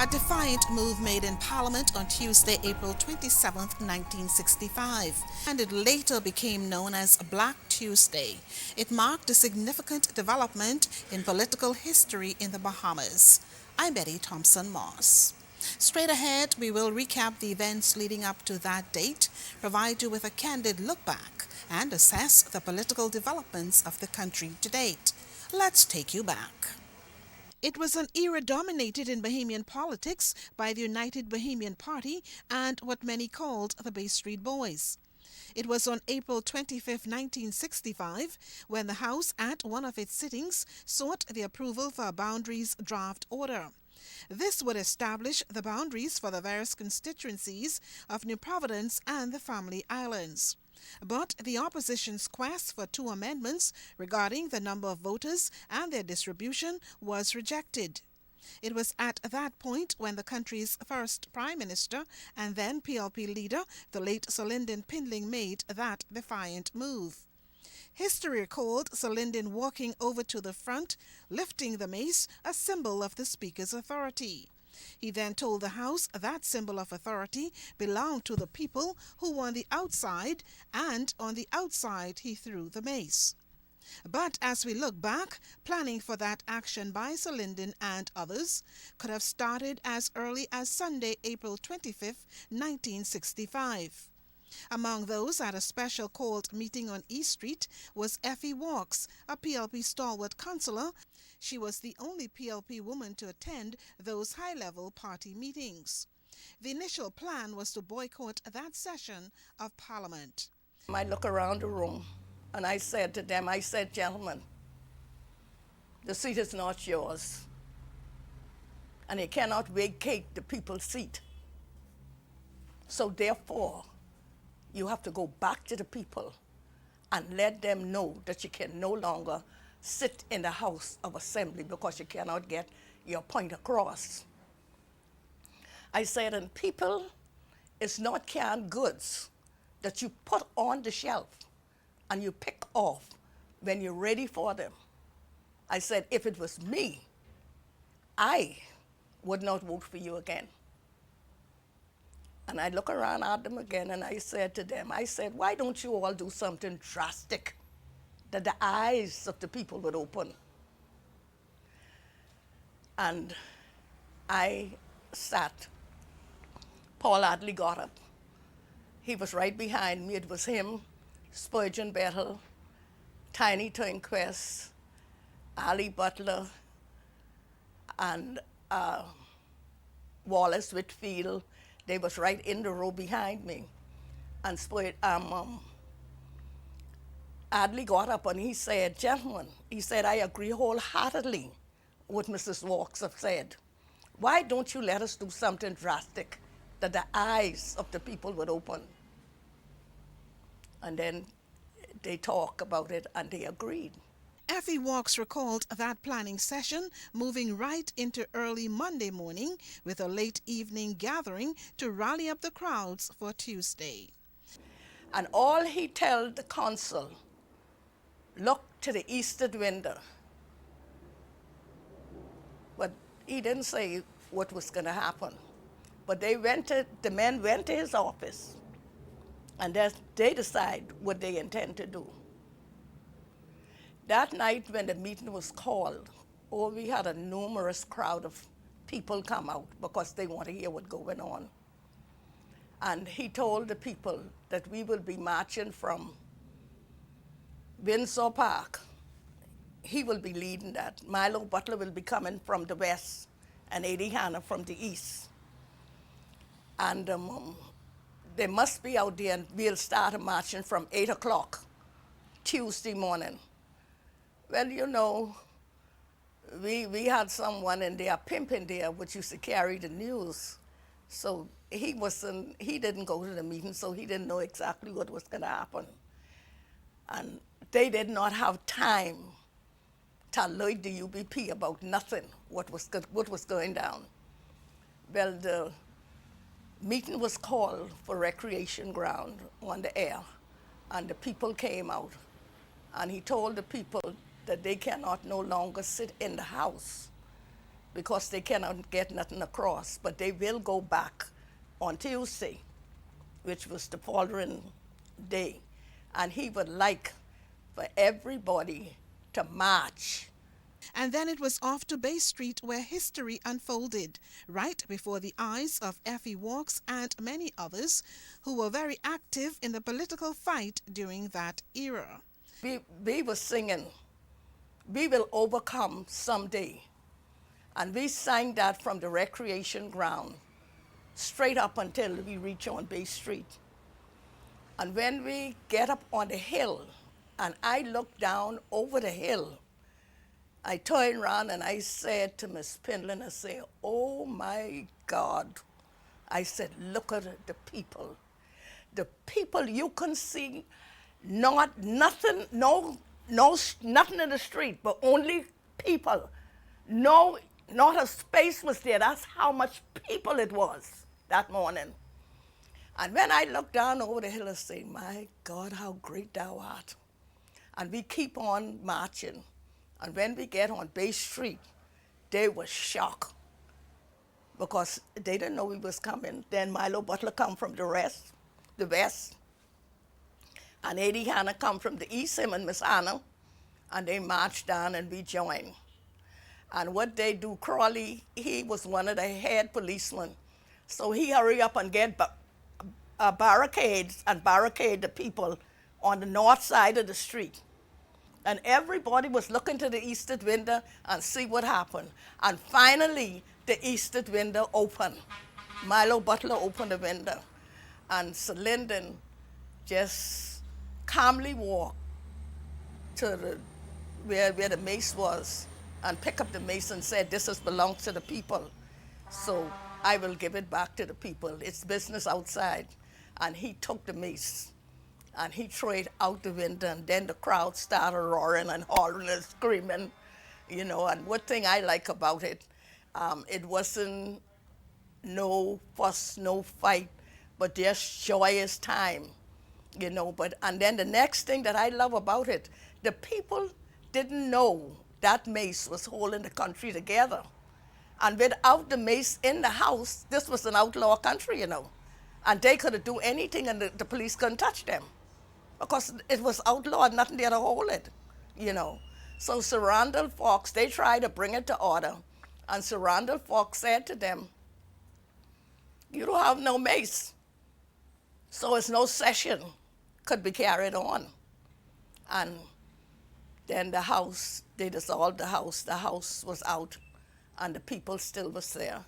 A defiant move made in Parliament on Tuesday, April 27, 1965, and it later became known as Black Tuesday. It marked a significant development in political history in the Bahamas. I'm Betty Thompson Moss. Straight ahead, we will recap the events leading up to that date, provide you with a candid look back, and assess the political developments of the country to date. Let's take you back. It was an era dominated in Bahamian politics by the United Bahamian Party and what many called the Bay Street Boys. It was on April 25, 1965, when the House, at one of its sittings, sought the approval for a boundaries draft order. This would establish the boundaries for the various constituencies of New Providence and the Family Islands. But the opposition's quest for two amendments regarding the number of voters and their distribution was rejected. It was at that point when the country's first Prime Minister and then PLP leader, the late Sir Lyndon Pindling, made that defiant move. History recalled Sir Lyndon walking over to the front, lifting the mace, a symbol of the Speaker's authority. He then told the House that symbol of authority belonged to the people who were on the outside, and on the outside he threw the mace. But as we look back, planning for that action by Sir Lyndon and others could have started as early as Sunday, April 25, 1965. Among those at a special called meeting on East Street was Effie Walks, a PLP stalwart councillor. She was the only PLP woman to attend those high-level party meetings. The initial plan was to boycott that session of Parliament. I look around the room and I said to them, gentlemen, the seat is not yours, and you cannot vacate the people's seat. So therefore, you have to go back to the people and let them know that you can no longer sit in the House of Assembly because you cannot get your point across. I said, and people, it's not canned goods that you put on the shelf and you pick off when you're ready for them. I said, if it was me, I would not vote for you again. And I look around at them again and I said to them, why don't you all do something drastic that the eyes of the people would open? And I sat. Paul Adley got up. He was right behind me. It was him, Spurgeon Bettle, Tiny Turnquest, Ali Butler, and Wallace Whitfield. They was right in the row behind me. And Adley got up and he said, gentlemen, he said, I agree wholeheartedly with Mrs. Walks have said. Why don't you let us do something drastic that the eyes of the people would open? And then they talked about it and they agreed. Effie Walks recalled that planning session moving right into early Monday morning with a late evening gathering to rally up the crowds for Tuesday. And all he told the council, look to the eastern window. But he didn't say what was going to happen. But the men went to his office and they decide what they intend to do. That night when the meeting was called, we had a numerous crowd of people come out because they want to hear what's going on. And he told the people that we will be marching from Windsor Park. He will be leading that. Milo Butler will be coming from the west and Eddie Hanna from the east. And they must be out there and we'll start marching from 8 o'clock Tuesday morning. Well, you know, we had someone in there, pimp in there, which used to carry the news. So he didn't go to the meeting, so he didn't know exactly what was going to happen. And they did not have time to alert the UBP about nothing, what was going down. Well, the meeting was called for recreation ground on the air, and the people came out. And he told the people that they cannot no longer sit in the house because they cannot get nothing across. But they will go back on Tuesday, which was the following day. And he would like for everybody to march. And then it was off to Bay Street where history unfolded, right before the eyes of Effie Walks and many others who were very active in the political fight during that era. We were singing, "We will overcome someday." And we sang that from the recreation ground straight up until we reach on Bay Street. And when we get up on the hill, and I look down over the hill, I turned around and I said to Miss Pinlan, I said, "Oh my God." I said, "Look at the people. The people you can see, nothing in the street, but only people. No, not a space was there. That's how much people it was that morning." And when I looked down over the hill, I say, "My God, how great thou art." And we keep on marching. And when we get on Bay Street, they were shocked because they didn't know we was coming. Then Milo Butler come from the west, and Eddie Hanna come from the east, him and Miss Anna, and they marched down and we joined. And what they do, Crawley, he was one of the head policemen, so he hurry up and get barricades and barricade the people on the north side of the street. And everybody was looking to the eastern window and see what happened. And finally, the eastern window opened. Milo Butler opened the window. And Sir Lyndon just calmly walked to where the mace was and picked up the mace and said, "This belongs to the people. So I will give it back to the people. It's business outside." And he took the mace and he threw it out the window, and then the crowd started roaring and hollering and screaming, you know. And one thing I like about it, it wasn't no fuss, no fight, but just joyous time, you know. And then the next thing that I love about it, the people didn't know that mace was holding the country together. And without the mace in the house, this was an outlaw country, you know. And they could do anything and the police couldn't touch them, because it was outlawed, nothing there to hold it, you know. So Sir Randall Fox, they tried to bring it to order, and Sir Randall Fox said to them, "You don't have no mace, so it's no session could be carried on." And then the house, they dissolved the house was out, and the people still was there.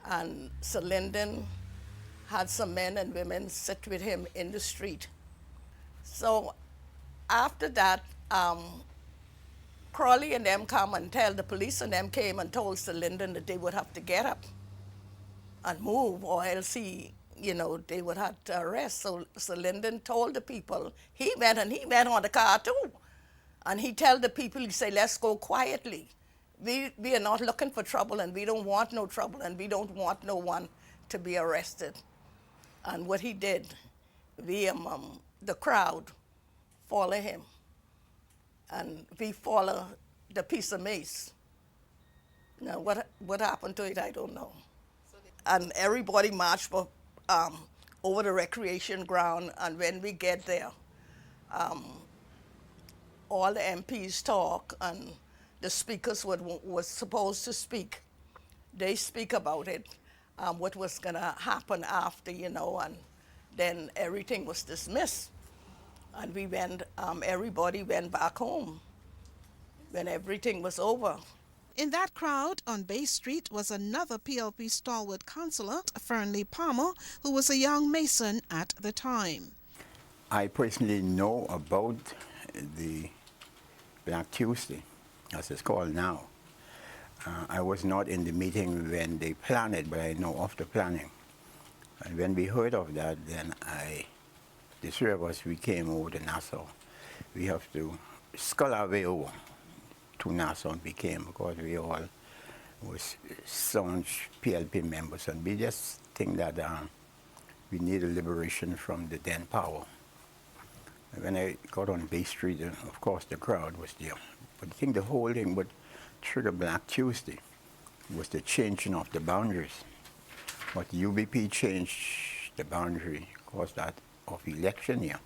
And Sir Lyndon had some men and women sit with him in the street. So after that, Crawley and them come and tell, the police and them came and told Sir Lyndon that they would have to get up and move, or else they would have to arrest. So Sir Lyndon told the people, he went on the car too. And he told the people, he said, "Let's go quietly. We are not looking for trouble, and we don't want no trouble, and we don't want no one to be arrested." And what he did, the crowd follow him, and we follow the piece of mace. Now, what happened to it, I don't know. And everybody marched over the recreation ground, and when we get there, all the MPs talk, and the speakers was supposed to speak. They speak about it, what was going to happen after, and then everything was dismissed. And we went, everybody went back home when everything was over. In that crowd on Bay Street was another PLP stalwart councillor, Fernley Palmer, who was a young Mason at the time. I personally know about the Black Tuesday, as it's called now. I was not in the meeting when they planned it, but I know of the planning. And when we heard of that, then the three of us, we came over to Nassau. We have to scull our way over to Nassau and became, because we all was staunch PLP members, and we just think that we need a liberation from the then power. And when I got on Bay Street, of course the crowd was there. But I think the whole thing would trigger Black Tuesday. was the changing of the boundaries. But UBP changed the boundary because that of election year.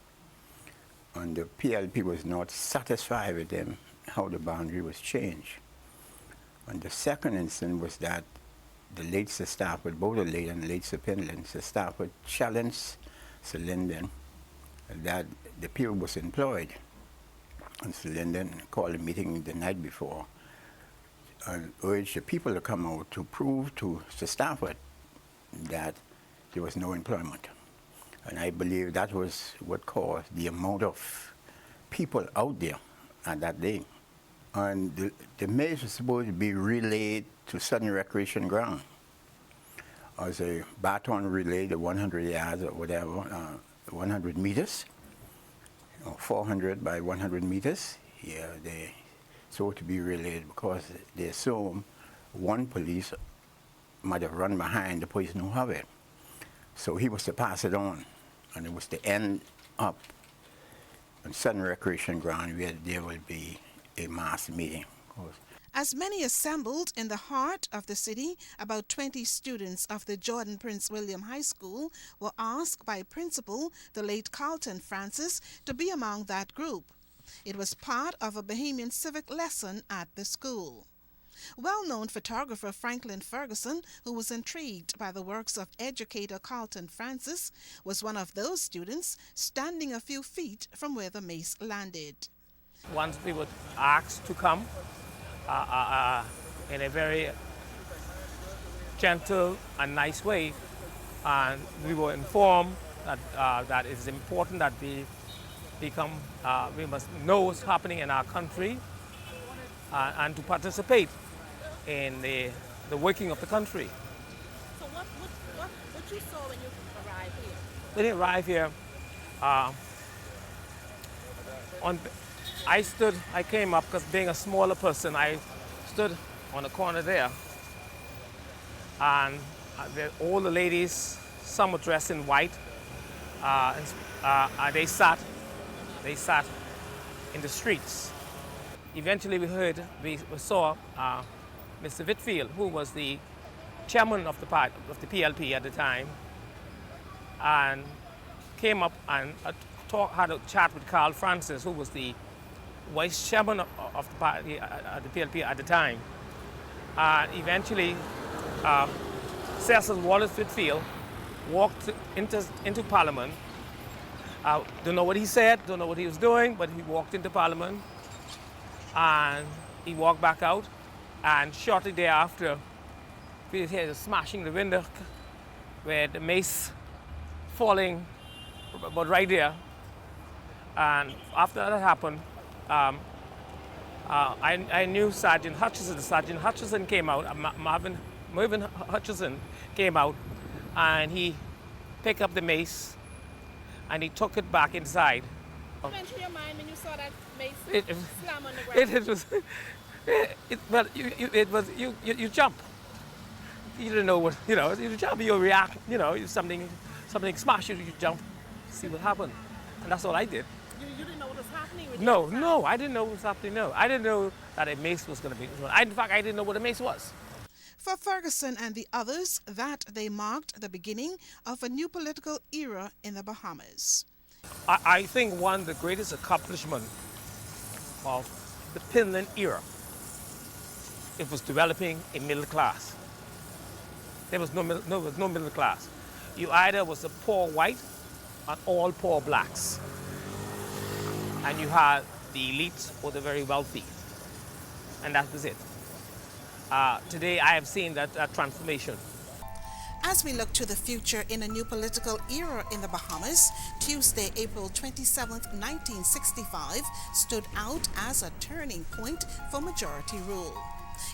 And the PLP was not satisfied with them how the boundary was changed. And the second instance was that the late Sir Stafford, both the late and late Sir Pinland, Sir Stafford challenged Sir Linden that the people was employed. And Sir Linden called a meeting the night before and urged the people to come out to prove to Sir Stafford that there was no employment. And I believe that was what caused the amount of people out there at that day. And the maize was supposed to be relayed to Southern Recreation Ground as a baton relay, the 100 yards or whatever, 100 meters, or 400 by 100 meters. Yeah, they so to be relayed because they assume one police might have run behind the person who have it. So he was to pass it on, and it was to end up on Southern Recreation Ground where there will be a mass meeting. As many assembled in the heart of the city, about 20 students of the Jordan Prince William High School were asked by Principal, the late Carlton Francis, to be among that group. It was part of a Bahamian civic lesson at the school. Well-known photographer Franklin Ferguson, who was intrigued by the works of educator Carlton Francis, was one of those students standing a few feet from where the mace landed. Once we were asked to come in a very gentle and nice way, and we were informed that that it is important that we must know what's happening in our country and to participate in the working of the country. So what you saw when you arrived here? When I arrived here, I came up because being a smaller person, I stood on the corner there, and all the ladies, some were dressed in white, they sat in the streets. Eventually we saw Mr. Whitfield, who was the chairman of the PLP at the time, and came up and had a chat with Carl Francis, who was the vice chairman of the party at the PLP at the time. Eventually, Cecil Wallace Whitfield walked into Parliament. Don't know what he said, don't know what he was doing, but he walked into Parliament and he walked back out, and shortly thereafter, we heard smashing the window where the mace falling about right there. And after that happened, I knew Sergeant Hutchison. Sergeant Hutchison came out, Mervyn Hutchison came out, and he picked up the mace and he took it back inside. What went through your mind when you saw that mace slam on the ground? You jump. You didn't know what, you jump, you react, something smashed you, you jump, see what happened. And that's all I did. You didn't know what was happening? No, I didn't know what was happening, no. I didn't know that a mace was going to be, in fact, I didn't know what a mace was. For Ferguson and the others, that they marked the beginning of a new political era in the Bahamas. I think one of the greatest accomplishments of the Pinland era, it was developing a middle class. There was no middle class. You either was a poor white or all poor blacks. And you had the elites or the very wealthy. And that was it. Today I have seen that transformation. As we look to the future in a new political era in the Bahamas, Tuesday, April 27, 1965, stood out as a turning point for majority rule.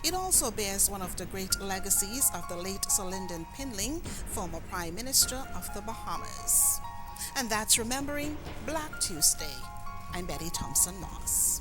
It also bears one of the great legacies of the late Sir Lynden Pinling, former Prime Minister of the Bahamas. And that's Remembering Black Tuesday. I'm Betty Thompson Moss.